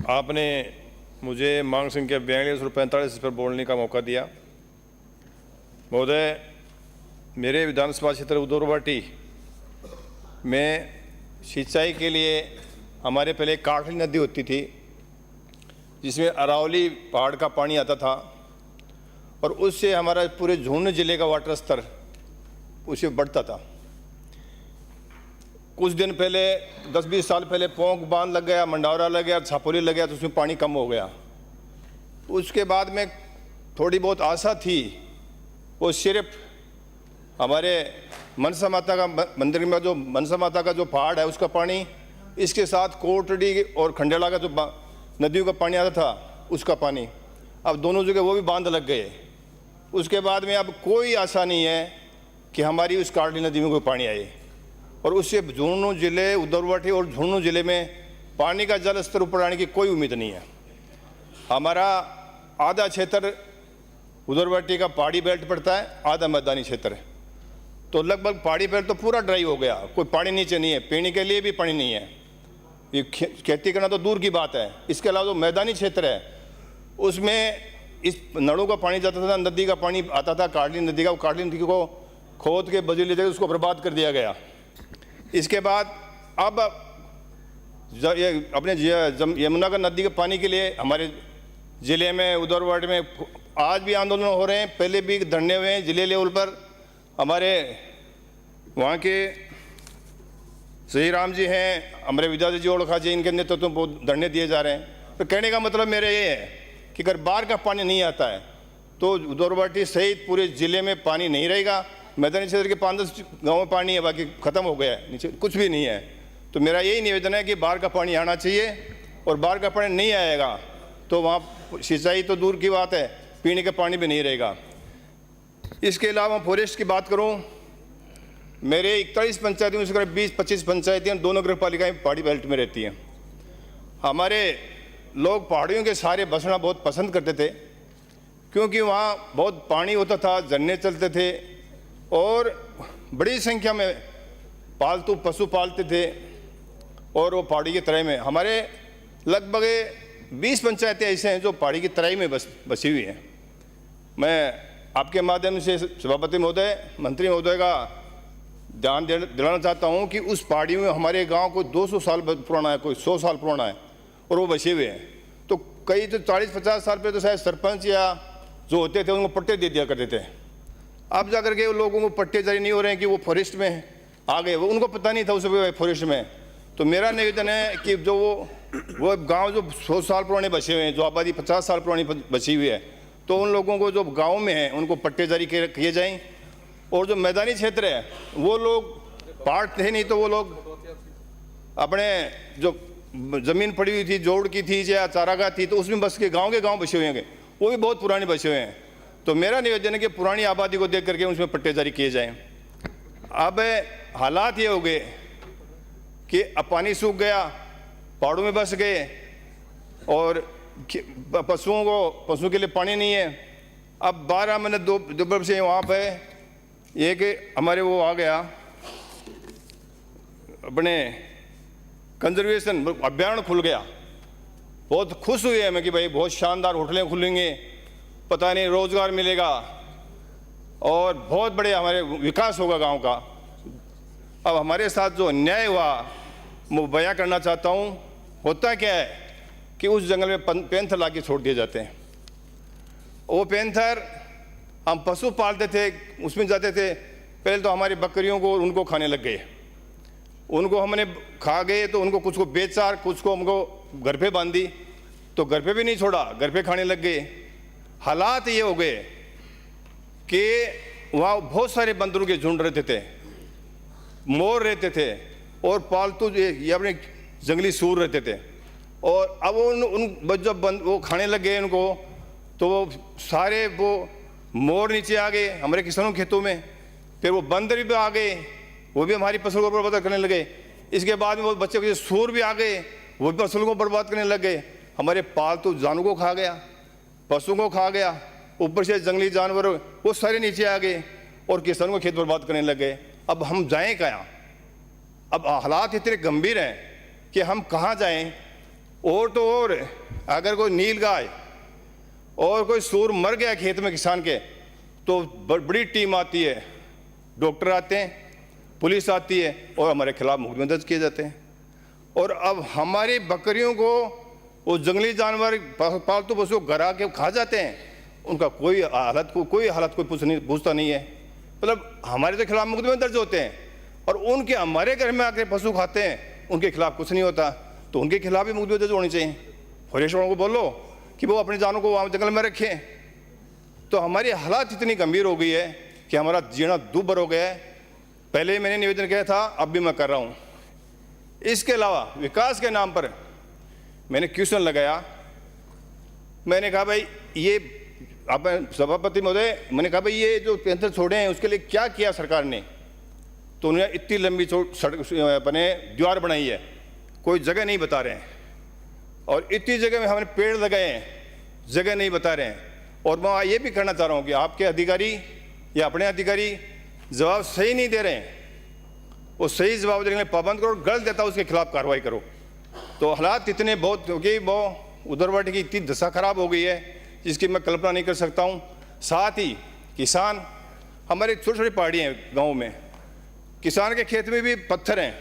आपने मुझे मांग संख्या 42 और 45 पर बोलने का मौका दिया। महोदय, मेरे विधानसभा क्षेत्र उदौरवाटी में सिंचाई के लिए हमारे पहले काठली नदी होती थी, जिसमें अरावली पहाड़ का पानी आता था और उससे हमारा पूरे झुंझुनू जिले का वाटर स्तर उससे बढ़ता था। कुछ दिन पहले 10-20 साल पहले पोंक बांध लग गया, मंडावरा लग गया, छापोली लग गया, तो उसमें पानी कम हो गया। उसके बाद में थोड़ी बहुत आशा थी, वो सिर्फ हमारे मनसा माता का मंदिर में जो मनसा माता का जो पहाड़ है उसका पानी, इसके साथ कोटड़ी और खंडेला का जो नदियों का पानी आता था उसका पानी, अब दोनों जगह वो भी बांध लग गए। उसके बाद में अब कोई आशा नहीं है कि हमारी उस काटली नदी में कोई पानी आए, और उससे झुंझुनू जिले, उदौरवाटी और झुंझुनू जिले में पानी का जल स्तर ऊपर आने की कोई उम्मीद नहीं है। हमारा आधा क्षेत्र उदौरवाटी का पहाड़ी बेल्ट पड़ता है, आधा मैदानी क्षेत्र है, तो लगभग पहाड़ी बेल्ट तो पूरा ड्राई हो गया, कोई पानी नीचे नहीं है, पीने के लिए भी पानी नहीं है, ये खेती करना तो दूर की बात है। इसके अलावा जो मैदानी क्षेत्र है उसमें इस नलों का पानी जाता था, नदी का पानी आता था, काटली नदी का, वो काटली नदी को खोद के बजली जगह उसको बर्बाद कर दिया गया। इसके बाद अब ये अपने यमुना का नदी के पानी के लिए हमारे ज़िले में उदौरवाटी में आज भी आंदोलन हो रहे हैं, पहले भी धरने हुए हैं ज़िले लेवल पर। हमारे वहाँ के श्री राम जी हैं, हमारे विद्याधर जी ओड़खा जी, इनके नेतृत्व में बहुत धरने दिए जा रहे हैं। तो कहने का मतलब मेरा ये है कि अगर बाहर का पानी नहीं आता है तो उदौरवाटी सहित पूरे ज़िले में पानी नहीं रहेगा। मैदानी क्षेत्र के 5-10 गाँव में पानी है, बाकी ख़त्म हो गया है, नीचे कुछ भी नहीं है। तो मेरा यही निवेदन है कि बाहर का पानी आना चाहिए, और बाहर का पानी नहीं आएगा तो वहाँ सिंचाई तो दूर की बात है, पीने का पानी भी नहीं रहेगा। इसके अलावा फॉरेस्ट की बात करूँ, मेरे 41 पंचायतों में से 20-25 पंचायतें दोनों नगर पालिकाएँ पहाड़ी बेल्ट में रहती हैं। हमारे लोग पहाड़ियों के सहारे बसना बहुत पसंद करते थे, क्योंकि वहाँ बहुत पानी होता था, झरने चलते थे और बड़ी संख्या में पालतू पशु पालते थे, और वो पहाड़ी की तराई में हमारे लगभग 20 पंचायतें ऐसे हैं जो पहाड़ी की तराई में बसी हुई हैं। मैं आपके माध्यम से सभापति महोदय, मंत्री महोदय का ध्यान दिलाना चाहता हूँ कि उस पहाड़ी में हमारे गांव कोई 200 साल पुराना है, कोई 100 साल पुराना है, और वो बसे हुए हैं। तो कई तो 40-50 साल पे तो शायद सरपंच या जो होते थे उनको पट्टे दे दिया करते थे। अब जाकर के लोगों को पट्टे जारी नहीं हो रहे हैं कि वो फॉरेस्ट में आ गए, वो उनको पता नहीं था उस फॉरेस्ट में। तो मेरा निवेदन है कि जो वो गांव जो 100 साल पुराने बचे हुए हैं, जो आबादी 50 साल पुरानी बची हुई है, तो उन लोगों को जो गांव में है उनको पट्टे जारी किए जाएं। और जो मैदानी क्षेत्र है वो लोग पहाड़ थे नहीं, तो वो लोग अपने जो ज़मीन पड़ी हुई थी, जोड़ की थी या चारागाह थी, तो उसमें बस के गांव बचे हुए हैं, वो भी बहुत पुराने बचे हुए हैं। तो मेरा निवेदन है कि पुरानी आबादी को देख करके उसमें पट्टे जारी किए जाएं। अब हालात ये हो गए कि अब पानी सूख गया, पहाड़ों में बस गए, और पशुओं के लिए पानी नहीं है। अब 12 महीने दोपहर से वहाँ पे ये कि हमारे वो आ गया अपने कंजर्वेशन अभ्यारण्य खुल गया। बहुत खुश हुए हैं कि भाई बहुत शानदार होटलें खुलेंगे, पता नहीं रोजगार मिलेगा और बहुत बड़े हमारे विकास होगा गांव का। अब हमारे साथ जो अन्याय हुआ वो बयां करना चाहता हूं। होता क्या है कि उस जंगल में पैंथर ला के छोड़ दिए जाते हैं। वो पैंथर, हम पशु पालते थे, उसमें जाते थे, पहले तो हमारी बकरियों को उनको खाने लग गए, उनको हमने खा गए तो उनको कुछ को बेचा, कुछ को हमको घर पे बांधी, तो घर पे भी नहीं छोड़ा, घर पे खाने लग गए। हालात ये हो गए कि वहाँ बहुत सारे बंदरों के झुंड रहते थे, मोर रहते थे, और पालतू ये अपने जंगली सूर रहते थे। और अब जब वो खाने लग गए उनको, तो वो सारे वो मोर नीचे आ गए हमारे किसानों के खेतों में, फिर वो बंदर भी आ गए, वो भी हमारी फसल को बर्बाद करने लगे। इसके बाद में वो बच्चे के सूर भी आ गए, वो भी फसल को बर्बाद करने लग गए। हमारे पालतू जानवरों को खा गया, पशुओं को खा गया, ऊपर से जंगली जानवर वो सारे नीचे आ गए और किसानों को खेत बर्बाद करने लग गए। अब हम जाएं कहाँ? अब हालात इतने गंभीर हैं कि हम कहाँ जाएं? और तो और अगर कोई नील गाय और कोई सूर मर गया खेत में किसान के, तो बड़ी टीम आती है, डॉक्टर आते हैं, पुलिस आती है और हमारे खिलाफ मुकदमे दर्ज किए जाते हैं। और अब हमारी बकरियों को वो जंगली जानवर पालतू पशु घरा के खा जाते हैं, उनका कोई हालत कोई पूछता नहीं है। मतलब हमारे तो खिलाफ मुकदमे दर्ज होते हैं और उनके हमारे घर में आके पशु खाते हैं, उनके खिलाफ कुछ नहीं होता। तो उनके खिलाफ भी मुकदमे दर्ज होने चाहिए। फॉरेस्ट वालों को बोलो कि वो अपनी जानों को वहाँ जंगल में रखें। तो हमारी हालात इतनी गंभीर हो गई है कि हमारा जीना दुर्भर हो गया है। पहले मैंने निवेदन किया था, अब भी मैं कर रहा हूँ। इसके अलावा विकास के नाम पर मैंने क्वेश्चन लगाया। मैंने कहा भाई ये आप सभापति महोदय, मैंने कहा भाई ये जो पेंथर छोड़े हैं उसके लिए क्या किया सरकार ने? तो उन्होंने इतनी लंबी सड़क बने दीवार बनाई है, कोई जगह नहीं बता रहे हैं। और इतनी जगह में हमने पेड़ लगाए हैं, जगह नहीं बता रहे हैं। और मैं ये भी कहना चाह रहा हूँ कि आपके अधिकारी या अपने अधिकारी जवाब सही नहीं दे रहे हैं, वो सही जवाब देने के लिए पाबंद करो, गलत देता है उसके खिलाफ कार्रवाई करो। तो हालात इतने बहुत, क्योंकि वो उधरवाटी की इतनी दशा खराब हो गई है जिसकी मैं कल्पना नहीं कर सकता हूँ। साथ ही किसान, हमारे छोटी छोटी पहाड़ियाँ हैं गाँव में, किसान के खेत में भी पत्थर हैं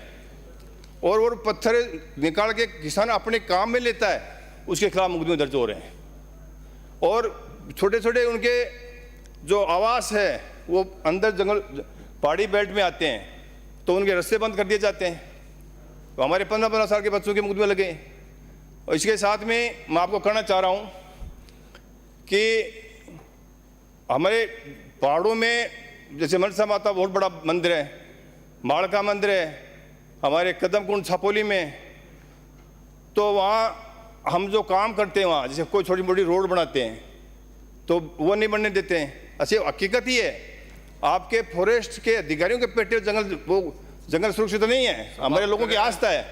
और वो पत्थर निकाल के किसान अपने काम में लेता है, उसके खिलाफ मुकदमे दर्ज हो रहे हैं। और छोटे छोटे उनके जो आवास है वो अंदर जंगल पहाड़ी बेल्ट में आते हैं, तो उनके रास्ते बंद कर दिए जाते हैं। तो हमारे 15-15 साल के बच्चों के मुकदमे लगे। और इसके साथ में मैं आपको कहना चाह रहा हूँ कि हमारे पहाड़ों में जैसे मनसा माता बहुत बड़ा मंदिर है, माड़ का मंदिर है, हमारे कदम कुंड छापोली में, तो वहाँ हम जो काम करते हैं वहाँ जैसे कोई छोटी मोटी रोड बनाते हैं तो वो नहीं बनने देते हैं। अच्छी हकीकत ही है, आपके फॉरेस्ट के अधिकारियों के पेटे जंगल, वो जंगल सुरक्षित नहीं है। हमारे लोगों की आस्था है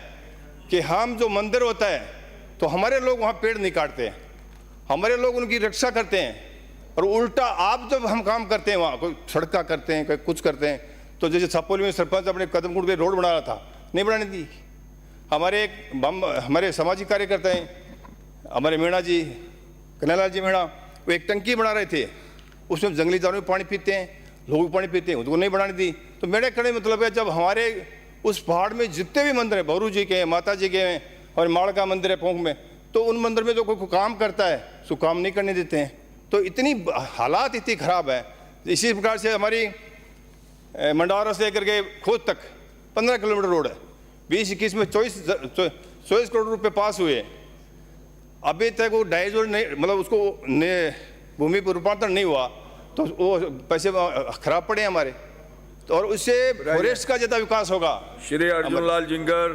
कि हम जो मंदिर होता है तो हमारे लोग वहाँ पेड़ नहीं काटते हैं, हमारे लोग उनकी रक्षा करते हैं। और उल्टा आप जब हम काम करते हैं वहाँ, कोई सड़क करते हैं, कोई कुछ करते हैं, तो जैसे छापोली में सरपंच अपने कदमकुंड पे रोड बना रहा था, नहीं बनाने दी। हमारे सामाजिक कार्यकर्ता हैं, हमारे मीणा जी, कन्हैयालाल जी मीणा, वो एक टंकी बना रहे थे, उसमें जंगली जानवर भी पानी पीते हैं, लोग भी पानी पीते हैं, उसको नहीं बनाने दी। तो मेरे कहने मतलब है, जब हमारे उस पहाड़ में जितने भी मंदिर हैं, भौरू जी के हैं, माता जी के हैं, और माड़ का मंदिर है पोंख में, तो उन मंदिर में जो कोई काम करता है उसको काम नहीं करने देते हैं। तो इतनी हालात इतनी ख़राब है। इसी प्रकार से हमारी मंडारा से लेकर के खोद तक 15 किलोमीटर रोड है, 2021 में 24 करोड़ रुपए पास हुए, अभी तक वो डाइजोर नहीं, मतलब उसको भूमि पर रूपांतरण नहीं हुआ, तो वो पैसे खराब पड़े हमारे। तो और उससे फॉरेस्ट का ज़्यादा विकास होगा। श्री अर्जुन लाल जिंगर,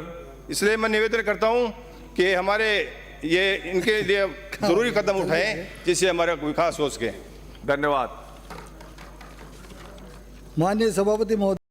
इसलिए मैं निवेदन करता हूं कि हमारे ये इनके लिए जरूरी कदम उठाएं जिससे हमारा विकास हो सके। धन्यवाद। माननीय सभापति महोदय।